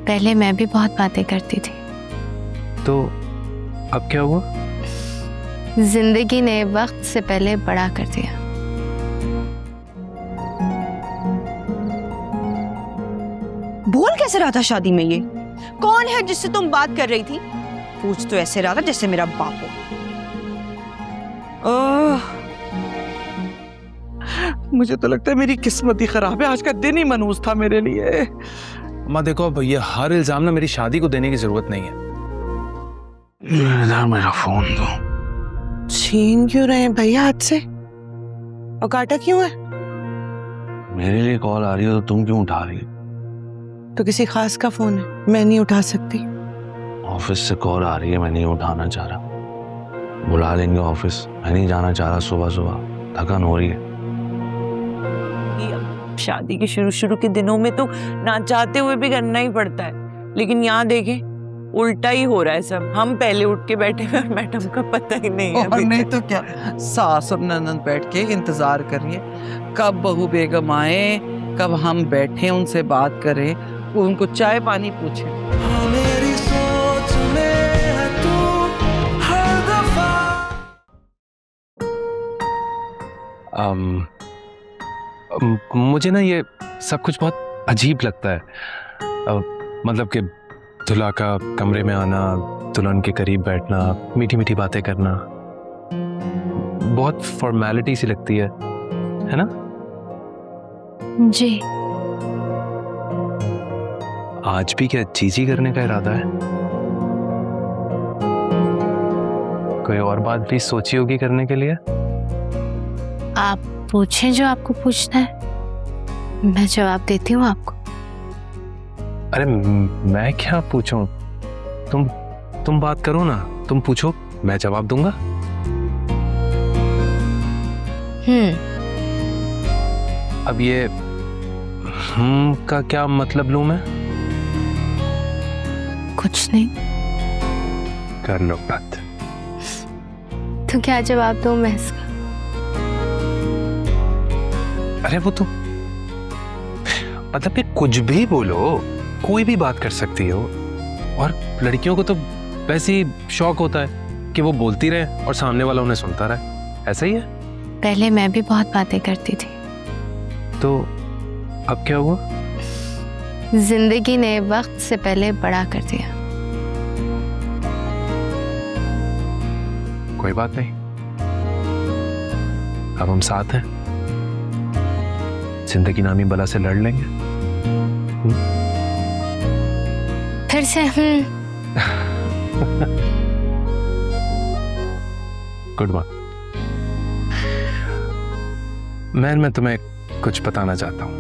पहले मैं भी बहुत बातें करती थी। तो अब क्या हुआ? जिंदगी ने वक्त से पहले बड़ा कर दिया। बोल कैसे रहा था शादी में? ये कौन है जिससे तुम बात कर रही थी? पूछ तो ऐसे रहा था जैसे मेरा बाप हो। मुझे तो लगता है मेरी किस्मत ही खराब है। आज का दिन ही मनहूस था मेरे लिए। माँ देखो, अब ये हर इल्जाम ना मेरी शादी को देने की जरूरत नहीं है। इधर मेरा फोन दो। छीन क्यों रहे हैं भैया हाथ से? और काटा क्यों है? मेरे लिए कॉल आ रही है तो तुम क्यों उठा रही हो? तो किसी खास का फोन है, मैं नहीं उठा सकती। ऑफिस से कॉल आ रही है, मैं नहीं उठाना चाह रहा। बुला लेंगे ऑफिस, मैं नहीं जाना चाह रहा। सुबह सुबह थकान हो रही है। शादी के शुरू के दिनों में तो ना चाहते हुए भी करना ही पड़ता है, लेकिन यहाँ देखें उल्टा ही हो रहा है सब। हम पहले उठ के बैठे हुए और मैडम का पता ही नहीं है। और नहीं तो क्या, सास और ननद बैठ के इंतजार कर रही है कब बहू बेगम आए, कब हम बैठे उनसे बात करें, उनको चाय पानी पूछे। मेरी सोच में है तू हर दफा। मुझे ना ये सब कुछ बहुत अजीब लगता है। मतलब कि दुल्हा का कमरे में आना, दुल्हन के करीब बैठना, मीठी मीठी बातें करना, बहुत फॉर्मेलिटी सी लगती है ना? जी। आज भी क्या चीजी करने का इरादा है? कोई और बात भी सोची होगी करने के लिए? आप पूछें जो आपको पूछना है, मैं जवाब देती हूँ आपको। अरे मैं क्या पूछूं? तुम बात करो ना, तुम पूछो, मैं जवाब दूंगा। अब ये का क्या मतलब लूं मैं? कुछ नहीं। कर लो बात। तो क्या जवाब दूं मैं इसका? अरे वो तो मतलब कि कुछ भी बोलो, कोई भी बात कर सकती हो। और लड़कियों को तो वैसे ही शौक होता है कि वो बोलती रहे और सामने वाला उन्हें सुनता रहे। ऐसा ही है। पहले मैं भी बहुत बातें करती थी। तो अब क्या हुआ? जिंदगी ने वक्त से पहले बड़ा कर दिया। कोई बात नहीं, अब हम साथ हैं। जिंदगी नामी बला से लड़ लेंगे। फिर से गुड मॉर्निंग। मैं तुम्हें कुछ बताना चाहता हूं।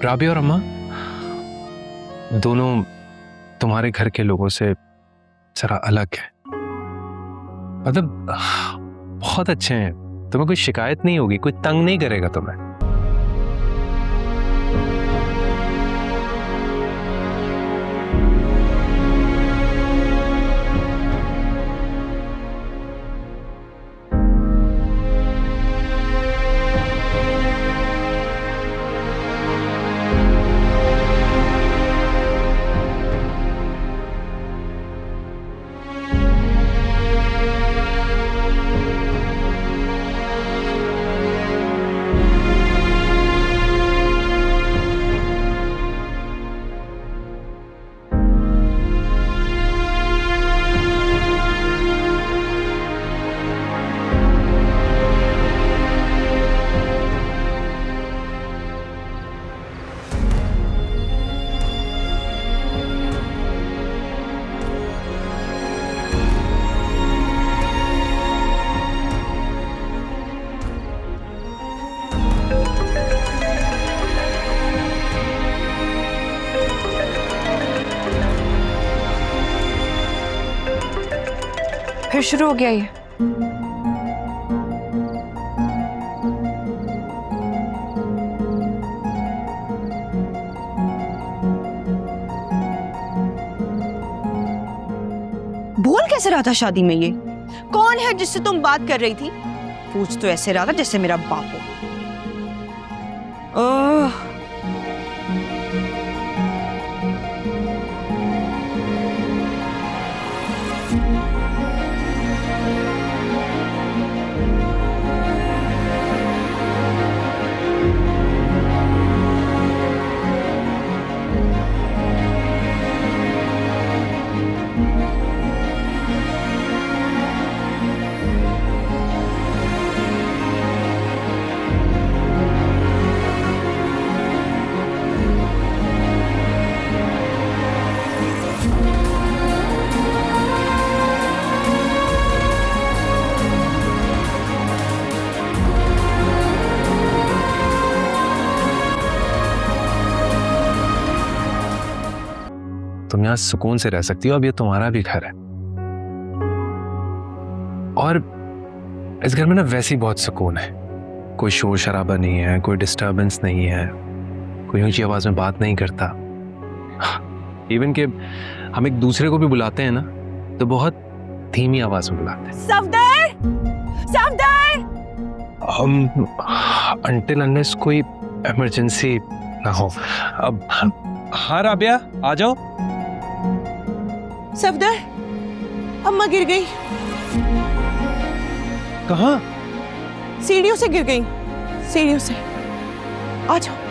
राबिया और अम्मा दोनों तुम्हारे घर के लोगों से जरा अलग है। मतलब बहुत अच्छे हैं, तुम्हें कोई शिकायत नहीं होगी, कोई तंग नहीं करेगा तुम्हें। फिर शुरू हो गया ये। बोल कैसे रहा था शादी में? ये कौन है जिससे तुम बात कर रही थी? पूछ तो ऐसे रहा था जैसे मेरा बाप हो। ओह तुम यहाँ सुकून से रह सकती हो, अब ये तुम्हारा भी घर है। और इस घर में ना वैसे ही बहुत सुकून है। कोई शोर शराबा नहीं है, कोई डिस्टरबेंस नहीं है, कोई ऊंची आवाज में बात नहीं करता। इवन कि हम एक दूसरे को भी बुलाते हैं ना तो बहुत धीमी आवाज में बुलाते हैं। सफदर, सफदर। हम अनटिल अनलेस कोई इमरजेंसी ना हो। अब हाँ राबिया आ जाओ। सफदर, अम्मा गिर गई, कहाँ? सीढ़ियों से गिर गई, सीढ़ियों से। आ जाओ।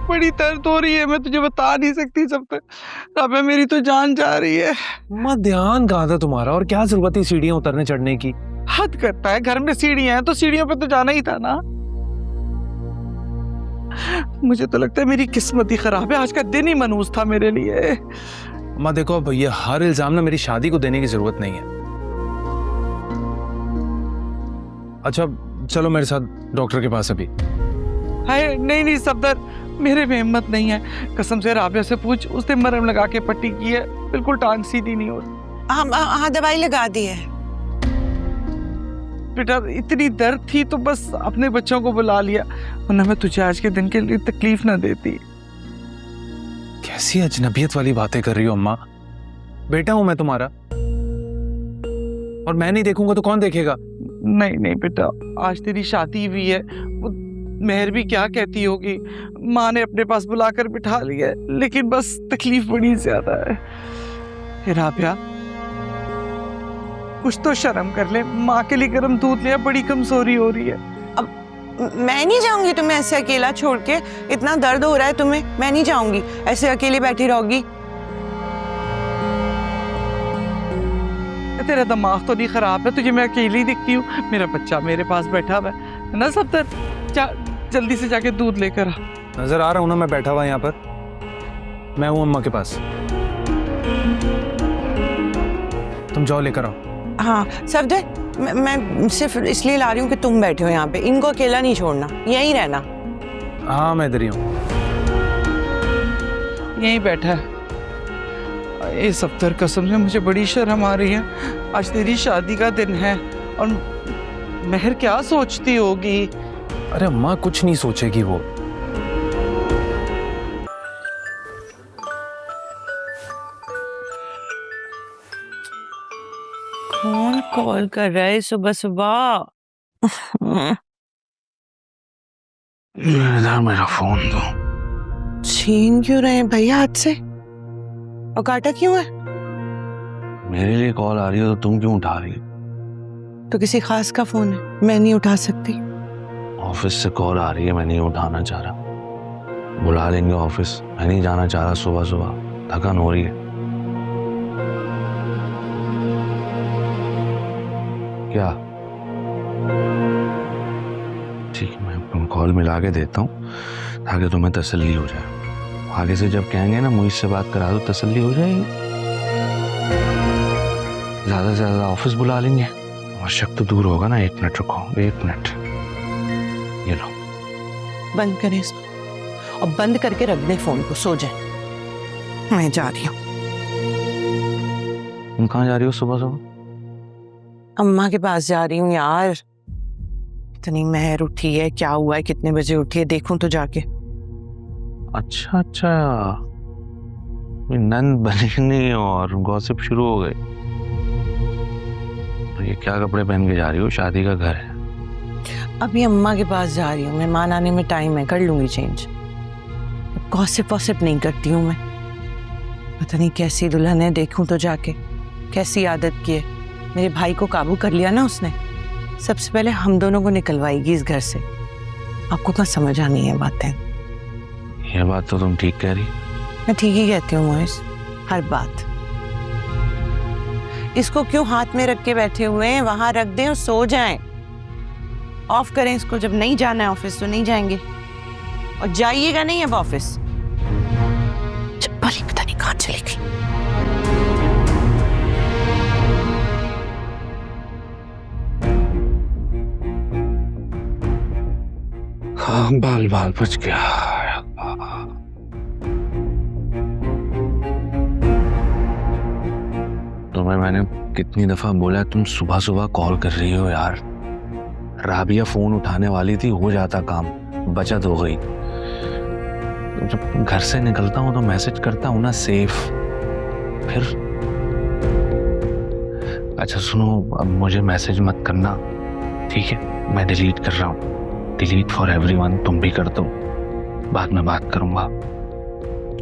बड़ी दर्द हो रही है, मैं तुझे बता नहीं सकती सब तक। राबिया मेरी तो जान जा रही है। माँ ध्यान कहाँ था तुम्हारा, और क्या जरूरत थी सीढ़ियाँ उतरने चढ़ने की? हद करता है, घर में सीढ़ियां हैं तो सीढ़ियों पे तो जाना ही था ना। मुझे तो लगता है मेरी किस्मत ही खराब है, आज का दिन ही मनहूस था मेरे लिए। माँ देखो, अब ये हर इल्जाम ना मेरी शादी को देने की जरूरत नहीं है। अच्छा चलो मेरे साथ डॉक्टर के पास अभी। हाय नहीं नहीं सफदर, मेरे में हिम्मत नहीं है, कसम से राबिया से पूछ, उसने मरहम लगा के पट्टी की है, बिल्कुल टांग सीधी नहीं हो रही। हाँ दवाई लगा दी है। बेटा इतनी दर्द थी तो बस अपने बच्चों को बुला लिया, वरना मैं तुझे आज के दिन के लिए तकलीफ ना देती। कैसी अजनबियत वाली बातें कर रही हो अम्मा? बेटा हूं मैं तुम्हारा, और मैं नहीं देखूंगा तो कौन देखेगा? नहीं नहीं बेटा, आज तेरी शादी हुई है, वो मेहर भी क्या कहती होगी, माँ ने अपने पास बुलाकर बिठा लिया है, लेकिन बस तकलीफ बड़ी ज्यादा है। राबिया कुछ तो शर्म कर ले, माँ के लिए गर्म दूध ले, बड़ी कमजोरी हो रही है। अब मैं नहीं जाऊंगी तुम्हें ऐसे अकेला छोड़ के, इतना दर्द हो रहा है तुम्हें, मैं नहीं जाऊंगी, ऐसे अकेले बैठी रहोगी। तेरा दिमाग तो नहीं खराब है, तुझे मैं अकेली दिखती हूँ? मेरा बच्चा मेरे पास बैठा हुआ है ना सफदर, जा जल्दी से जाके दूध लेकर आ। नजर आ रहा हूं ना मैं बैठा हुआ यहाँ पर, मैं हूं अम्मा के पास। तुम जाओ लेकर आओ। हाँ सफदर, मैं सिर्फ इसलिए ला रही हूँ कि तुम बैठे हो यहाँ पे, इनको अकेला नहीं छोड़ना, यहीं रहना। हाँ मैं इधर ही हूँ। यहीं बैठा है। ये सफदर कसम से मुझे बड़ी शर्म आ रही है, आज तेरी शादी का दिन है और मेहर क्या सोचती होगी। अरे अम्मा कुछ नहीं सोचेगी वो। कौन कॉल कर रहा है सुबह सुबह? इधर मेरा फोन दो। छीन क्यों रहे हैं भैया हाथ से, और काटा क्यों है? मेरे लिए कॉल आ रही है तो तुम क्यों उठा रही हो? तो किसी खास का फोन है, मैं नहीं उठा सकती। ऑफिस से कॉल आ रही है, मैं नहीं उठाना चाह रहा। बुला लेंगे ऑफिस, मैं नहीं जाना चाह रहा सुबह सुबह, थकान हो रही है। क्या? ठीक है, मैं कॉल मिला के देता हूँ ताकि तुम्हें तसल्ली हो जाए। आगे से जब कहेंगे ना मुझसे बात करा दो, तसल्ली हो जाएगी। ज्यादा से ज्यादा ऑफिस बुला लेंगे और शक तो दूर होगा ना। 1 मिनट रुको, 1 मिनट। ये लो, बंद करें इसको और बंद करके रख दे फोन को, सो जाए। मैं जा रही हूँ। तुम कहाँ जा रही हो सुबह सुबह? अम्मा के पास जा रही हूँ यार। इतनी मेहर उठी है, क्या हुआ है, कितने बजे उठी है, देखूं तो जाके। अच्छा अच्छा, नंद बनेगी और गॉसिप शुरू हो गई। तो ये क्या कपड़े पहन के जा रही हो? शादी का घर है। अभी अम्मा के पास जा रही हूँ, मेहमान आने में टाइम है, कर लूंगी चेंज। गॉसिप वॉसिप नहीं करती हूँ मैं। पता नहीं कैसी दुल्हन है, देखूं तो जाके कैसी आदत की है। मेरे भाई को काबू कर लिया ना उसने। सबसे पहले हम दोनों को निकलवाएगी इस घर से। आपको क्या समझ आनी है बातें? ये बात तो तुम ठीक कह रही। मैं ठीक ही कहती हूँ मोइस, हर बात। इसको क्यों हाथ में रख के बैठे हुए हैं? वहां रख दें और सो जाएं। ऑफ करें इसको। जब नहीं जाना है ऑफिस तो नहीं जाएंगे, और जाइएगा नहीं अब ऑफिस। चप्पल ही पता नहीं कहाँ चली गई। हाँ, बाल बाल बच गया। तुम्हें मैंने कितनी दफा बोला तुम सुबह सुबह कॉल कर रही हो यार। राबिया फोन उठाने वाली थी, हो जाता काम, बचत हो गई। जब घर से निकलता हूं तो मैसेज करता हूं ना सेफ। फिर अच्छा सुनो, अब मुझे मैसेज मत करना, ठीक है? मैं डिलीट कर रहा हूं। Delete for everyone. तुम भी कर दो, बाद में बात करूंगा।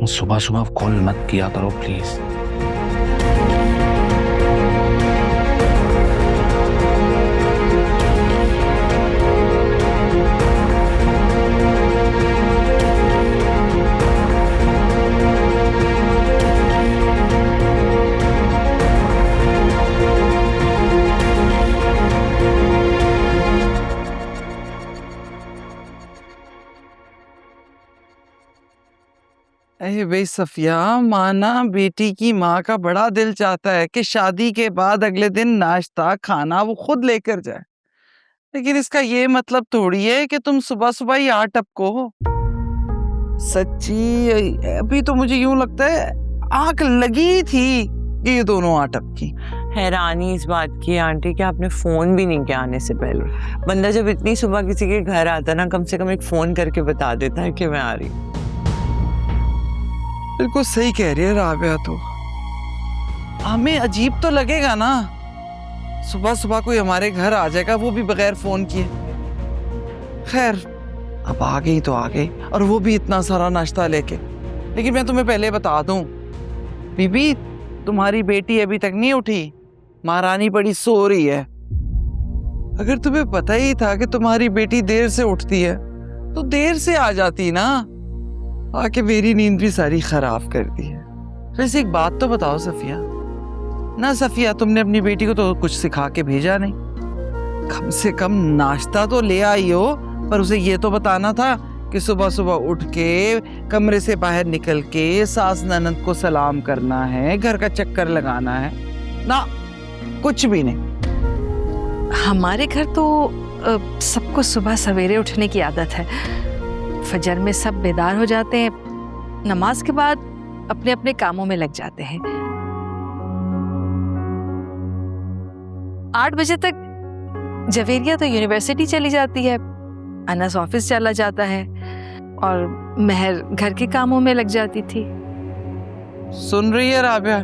सुबह सुबह कॉल मत किया करो प्लीज। अरे भाई सफिया, माना बेटी की माँ का बड़ा दिल चाहता है कि शादी के बाद अगले दिन नाश्ता खाना वो खुद लेकर जाए, लेकिन इसका ये मतलब थोड़ी है कि तुम सुबह सुबह ही आ टपको हो। सच्ची अभी तो मुझे यूं लगता है आंख लगी थी कि ये दोनों आ टपकी। हैरानी इस बात की आंटी कि आपने फोन भी नहीं किया आने से पहले। बंदा जब इतनी सुबह किसी के घर आता ना, कम से कम एक फोन करके बता देता है कि मैं आ रही हूँ। बिल्कुल सही कह रही है राबिया। तो हमें अजीब तो लगेगा ना, सुबह सुबह कोई हमारे घर आ जाएगा, वो भी बगैर फोन किए। खैर अब आ गई तो आ गई, और वो भी इतना सारा नाश्ता लेके। लेकिन मैं तुम्हें पहले बता दूं बीबी, तुम्हारी बेटी अभी तक नहीं उठी, महारानी बड़ी सो रही है। अगर तुम्हें पता ही था कि तुम्हारी बेटी देर से उठती है तो देर से आ जाती ना, आके मेरी नींद भी सारी खराब कर दी है। वैसे एक बात तो बताओ सफिया, ना सफिया तुमने अपनी बेटी को तो कुछ सिखा के भेजा नहीं, कम से कम नाश्ता तो ले आई हो, पर उसे ये तो बताना था कि सुबह सुबह उठ के कमरे से बाहर निकल के सास ननद को सलाम करना है, घर का चक्कर लगाना है ना, कुछ भी नहीं। हमारे घर तो सबको सुबह सवेरे उठने की आदत है। फजर में सब बेदार हो जाते हैं, नमाज के बाद अपने अपने कामों में लग जाते हैं। 8 बजे तक जवेरिया तो यूनिवर्सिटी चली जाती है, अनस ऑफिस चला जाता है, और महर घर के कामों में लग जाती थी। सुन रही है राबिया,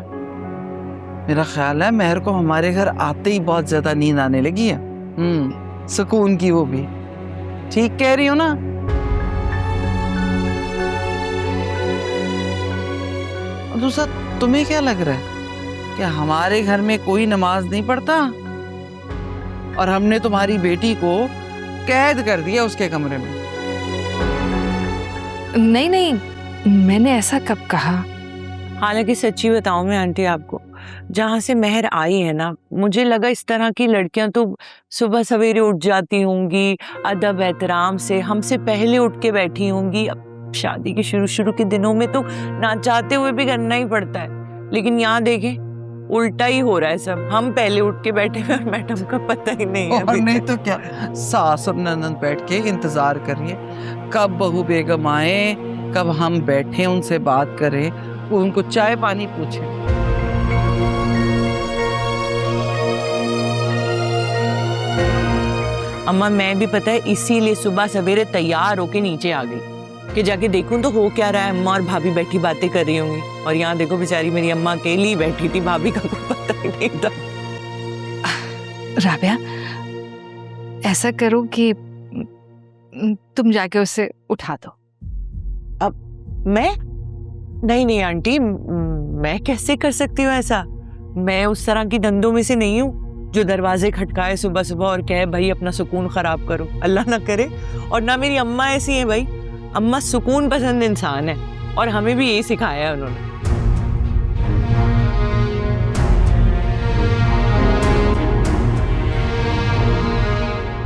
मेरा ख्याल है महर को हमारे घर आते ही बहुत ज्यादा नींद आने लगी है। सुकून की, वो भी ठीक कह रही हो ना? दूसरा तुम्हें क्या लग रहा है कि हमारे घर में कोई नमाज नहीं पढ़ता और हमने तुम्हारी बेटी को कैद कर दिया उसके कमरे में? नहीं नहीं, मैंने ऐसा कब कहा? हालांकि सच्ची बताऊं मैं आंटी आपको, जहाँ से महर आई है ना, मुझे लगा इस तरह की लड़कियां तो सुबह सवेरे उठ जाती होंगी, अदब एहतराम से हमसे पहले उठ के बैठी होंगी। अब शादी के शुरू के दिनों में तो ना चाहते हुए भी करना ही पड़ता है, लेकिन यहाँ देखें उल्टा ही हो रहा है सब। हम पहले उठ के बैठे हुए और मैडम का पता ही नहीं है। और नहीं तो क्या, सास और ननद बैठ के इंतजार कर रही है कब बहू बेगम आए, कब हम बैठे उनसे बात करें, उनको चाय पानी पूछें। अम्मा मैं भी पता है इसीलिए सुबह सवेरे तैयार होके नीचे आ गई कि जाके देखूं तो हो क्या रहा है। अम्मा और भाभी बैठी बातें कर रही होंगी और यहाँ देखो बेचारी मेरी अम्मा अकेली बैठी थी, भाभी का कोई पता ही नहीं था। राबिया, ऐसा करो कि तुम जाके उसे उठा दो। मैं नहीं आंटी, मैं कैसे कर सकती हूँ ऐसा? मैं उस तरह की धंधों में से नहीं हूँ जो दरवाजे खटकाए सुबह सुबह और कहे भाई अपना सुकून खराब करो, अल्लाह ना करे। और ना मेरी अम्मा ऐसी है भाई, अम्मा सुकून पसंद इंसान है और हमें भी यही सिखाया है उन्होंने।